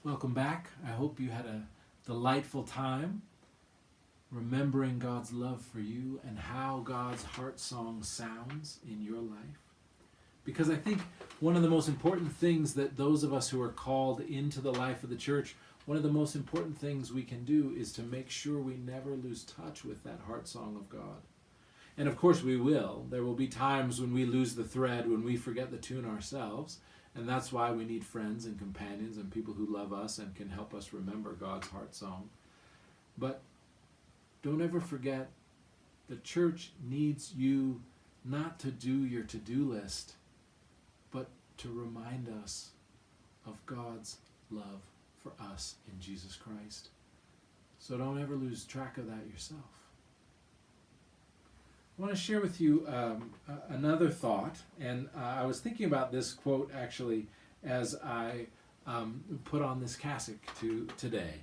Welcome back. I hope you had a delightful time remembering God's love for you and how God's heart song sounds in your life. Because I think one of the most important things that those of us who are called into the life of the church, one of the most important things we can do is to make sure we never lose touch with that heart song of God. And of course we will. There will be times when we lose the thread, when we forget the tune ourselves. And that's why we need friends and companions and people who love us and can help us remember God's heart song. But don't ever forget, the church needs you not to do your to-do list, but to remind us of God's love for us in Jesus Christ. So don't ever lose track of that yourself. I want to share with you another thought, and I was thinking about this quote actually as I put on this cassock today.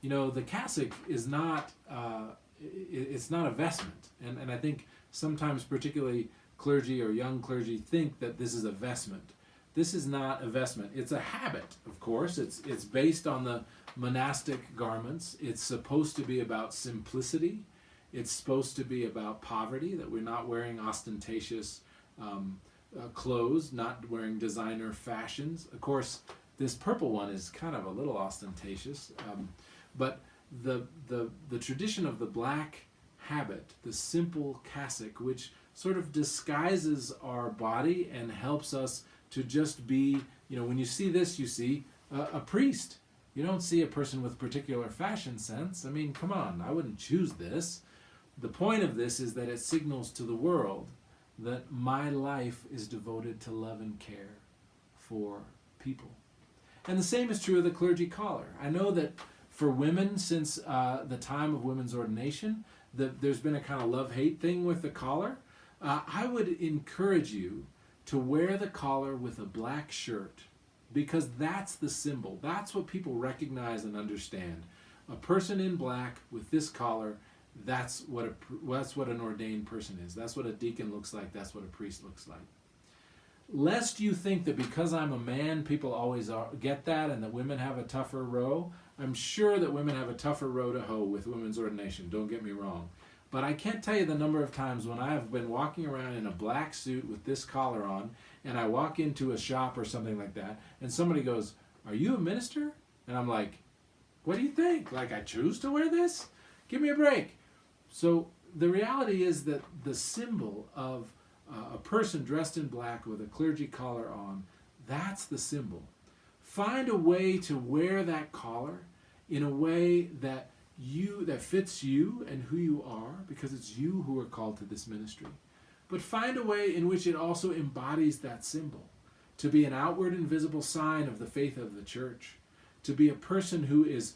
You know, the cassock is not it's not a vestment, and I think sometimes particularly clergy or young clergy think that this is a vestment. This is not a vestment. It's a habit, of course. It's based on the monastic garments. It's supposed to be about simplicity. It's supposed to be about poverty, that we're not wearing ostentatious clothes, not wearing designer fashions. Of course, this purple one is kind of a little ostentatious, but the tradition of the black habit, the simple cassock, which sort of disguises our body and helps us to just be, you know, when you see this, you see a priest. You don't see a person with particular fashion sense. I mean, come on, I wouldn't choose this. The point of this is that it signals to the world that my life is devoted to love and care for people. And the same is true of the clergy collar. I know that for women, since the time of women's ordination, there's been a kind of love-hate thing with the collar. I would encourage you to wear the collar with a black shirt, because that's the symbol. That's what people recognize and understand. A person in black with this collar, that's what an ordained person is. That's what a deacon looks like. That's what a priest looks like. Lest you think that because I'm a man, people always get that, and that women have a tougher row. I'm sure that women have a tougher row to hoe with women's ordination. Don't get me wrong. But I can't tell you the number of times when I have been walking around in a black suit with this collar on, and I walk into a shop or something like that, and somebody goes, "Are you a minister?" And I'm like, "What do you think? Like I choose to wear this? Give me a break." So the reality is that the symbol of a person dressed in black with a clergy collar on, that's the symbol. Find a way to wear that collar in a way that fits you and who you are, because it's you who are called to this ministry. But find a way in which it also embodies that symbol, to be an outward and visible sign of the faith of the church, to be a person who is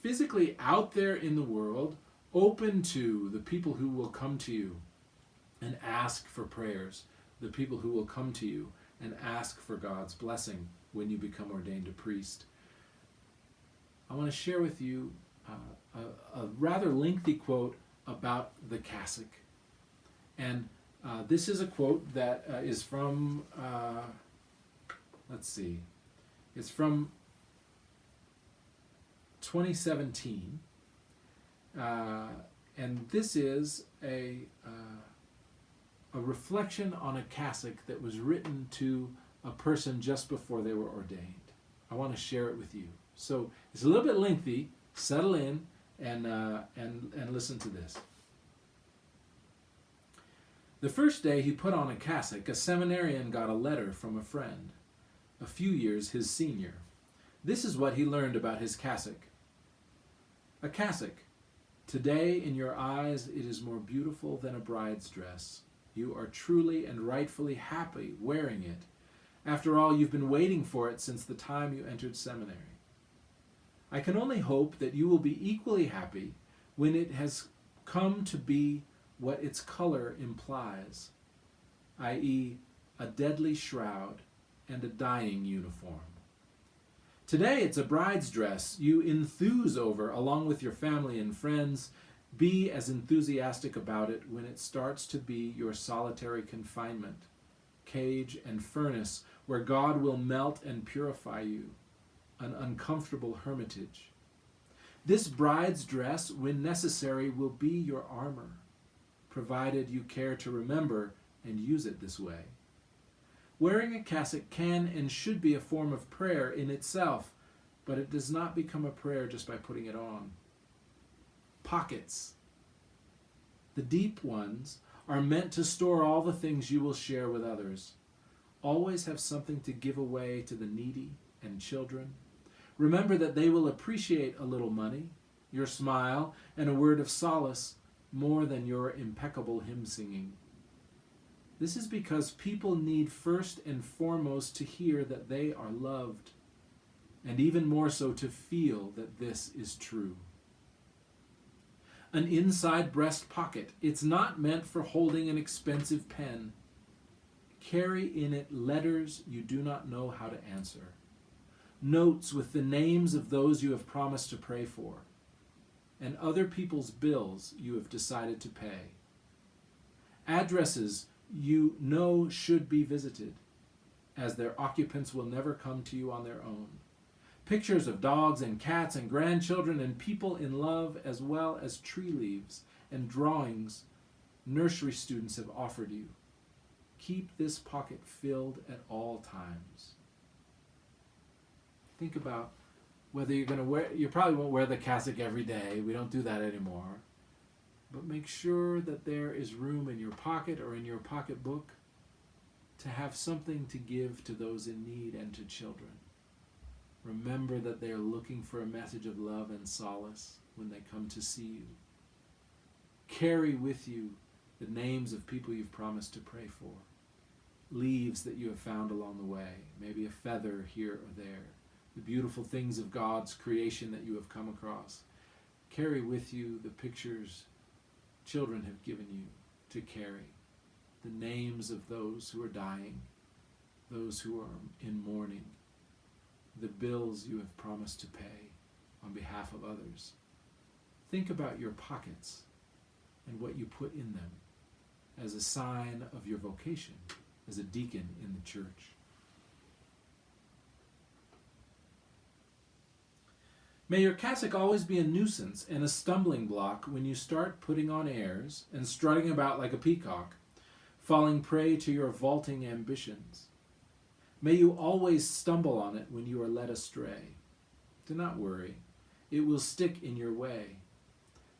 physically out there in the world, open to the people who will come to you and ask for prayers, the people who will come to you and ask for God's blessing when you become ordained a priest. I want to share with you a rather lengthy quote about the cassock. And this is a quote that is from, it's from 2017. And this is a reflection on a cassock that was written to a person just before they were ordained. I want to share it with you. So it's a little bit lengthy. Settle in and listen to this. The first day he put on a cassock, a seminarian got a letter from a friend, a few years his senior. This is what he learned about his cassock. A cassock. Today, in your eyes, it is more beautiful than a bride's dress. You are truly and rightfully happy wearing it. After all, you've been waiting for it since the time you entered seminary. I can only hope that you will be equally happy when it has come to be what its color implies, i.e., a deadly shroud and a dying uniform. Today it's a bride's dress you enthuse over along with your family and friends. Be as enthusiastic about it when it starts to be your solitary confinement, cage and furnace where God will melt and purify you. an uncomfortable hermitage. This bride's dress, when necessary, will be your armor, provided you care to remember and use it this way. Wearing a cassock can and should be a form of prayer in itself, but it does not become a prayer just by putting it on. Pockets. The deep ones are meant to store all the things you will share with others. Always have something to give away to the needy and children. Remember that they will appreciate a little money, your smile, and a word of solace more than your impeccable hymn singing. This is because people need first and foremost to hear that they are loved, and even more so to feel that this is true. An inside breast pocket. It's not meant for holding an expensive pen. Carry in it letters you do not know how to answer. Notes with the names of those you have promised to pray for, and other people's bills you have decided to pay. Addresses you know should be visited, as their occupants will never come to you on their own. Pictures of dogs and cats and grandchildren and people in love, as well as tree leaves and drawings nursery students have offered you. Keep this pocket filled at all times. Think about whether you're going to wear, you probably won't wear the cassock every day. We don't do that anymore. But make sure that there is room in your pocket or in your pocketbook to have something to give to those in need and to children. Remember that they are looking for a message of love and solace when they come to see you. Carry with you the names of people you've promised to pray for. Leaves that you have found along the way, maybe a feather here or there. The beautiful things of God's creation that you have come across. Carry with you the pictures children have given you to carry. The names of those who are dying, those who are in mourning, the bills you have promised to pay on behalf of others. Think about your pockets and what you put in them as a sign of your vocation as a deacon in the church. May your cassock always be a nuisance and a stumbling block when you start putting on airs and strutting about like a peacock, falling prey to your vaulting ambitions. May you always stumble on it when you are led astray. Do not worry. It will stick in your way.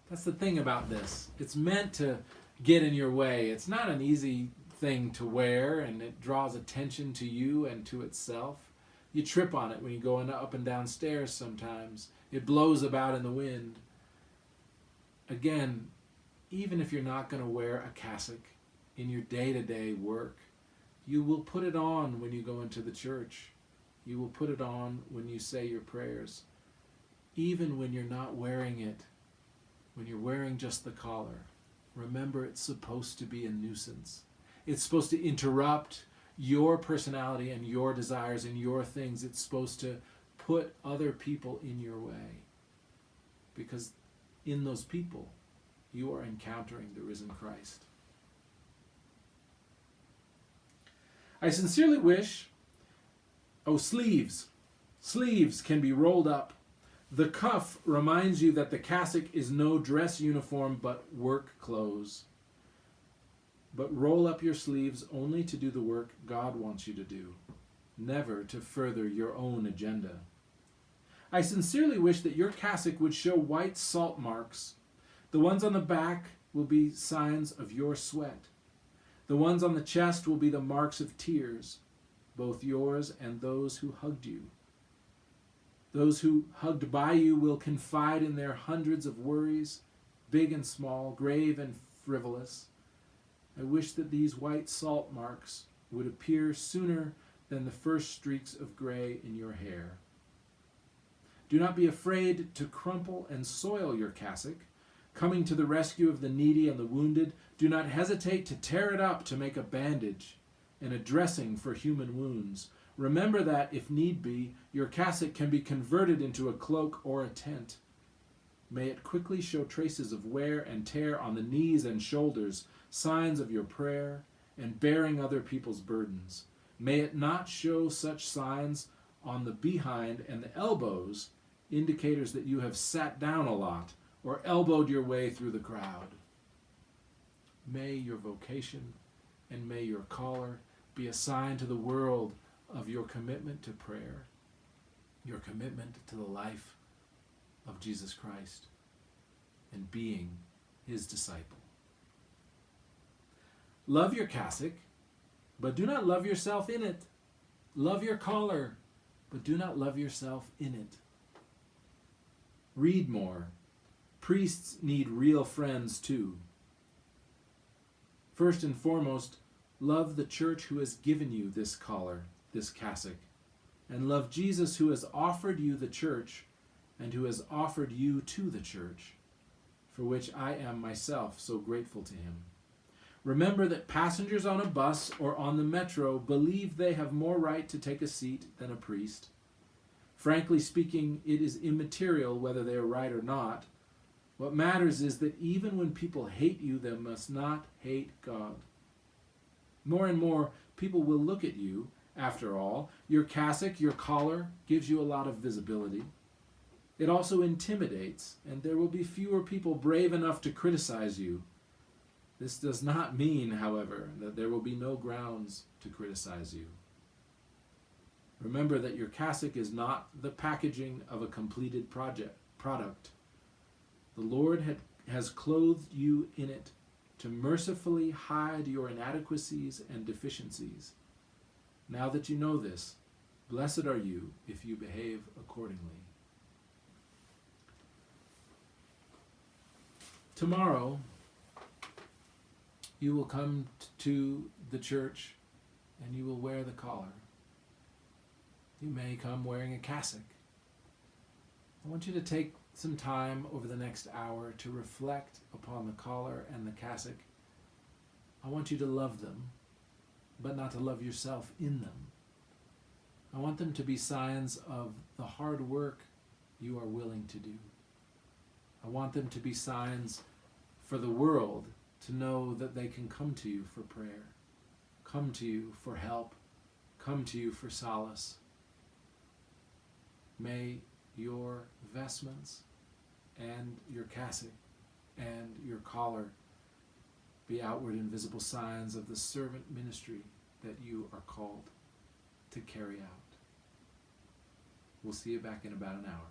That's the thing about this. It's meant to get in your way. It's not an easy thing to wear, and it draws attention to you and to itself. You trip on it when you go up and down stairs sometimes. It blows about in the wind. Again, even if you're not going to wear a cassock in your day-to-day work, you will put it on when you go into the church. You will put it on when you say your prayers. Even when you're not wearing it, when you're wearing just the collar, remember it's supposed to be a nuisance. It's supposed to interrupt your personality and your desires and your things. It's supposed to put other people in your way. Because in those people, you are encountering the risen Christ. I sincerely wish, sleeves. Sleeves can be rolled up. The cuff reminds you that the cassock is no dress uniform but work clothes. But roll up your sleeves only to do the work God wants you to do, never to further your own agenda. I sincerely wish that your cassock would show white salt marks. The ones on the back will be signs of your sweat. The ones on the chest will be the marks of tears, both yours and those who hugged you. Those who hugged by you will confide in their hundreds of worries, big and small, grave and frivolous. I wish that these white salt marks would appear sooner than the first streaks of gray in your hair. Do not be afraid to crumple and soil your cassock. Coming to the rescue of the needy and the wounded, do not hesitate to tear it up to make a bandage and a dressing for human wounds. Remember that, if need be, your cassock can be converted into a cloak or a tent. May it quickly show traces of wear and tear on the knees and shoulders, signs of your prayer and bearing other people's burdens. May it not show such signs on the behind and the elbows, indicators that you have sat down a lot or elbowed your way through the crowd. May your vocation and may your collar be a sign to the world of your commitment to prayer, your commitment to the life of Jesus Christ, and being his disciple. Love your cassock, but do not love yourself in it. Love your collar, but do not love yourself in it. Read more. Priests need real friends too. First and foremost, love the church who has given you this collar, this cassock, and love Jesus who has offered you the church and who has offered you to the church, for which I am myself so grateful to him. Remember that passengers on a bus or on the metro believe they have more right to take a seat than a priest. Frankly speaking, it is immaterial whether they are right or not. What matters is that even when people hate you, they must not hate God. More and more, people will look at you. After all, your cassock, your collar, gives you a lot of visibility. It also intimidates, and there will be fewer people brave enough to criticize you. This does not mean, however, that there will be no grounds to criticize you. Remember that your cassock is not the packaging of a completed product. The Lord has clothed you in it to mercifully hide your inadequacies and deficiencies. Now that you know this, blessed are you if you behave accordingly. Tomorrow, you will come to the church and you will wear the collar. You may come wearing a cassock. I want you to take some time over the next hour to reflect upon the collar and the cassock. I want you to love them, but not to love yourself in them. I want them to be signs of the hard work you are willing to do. I want them to be signs for the world to know that they can come to you for prayer, come to you for help, come to you for solace. May your vestments and your cassock and your collar be outward and visible signs of the servant ministry that you are called to carry out. We'll see you back in about an hour.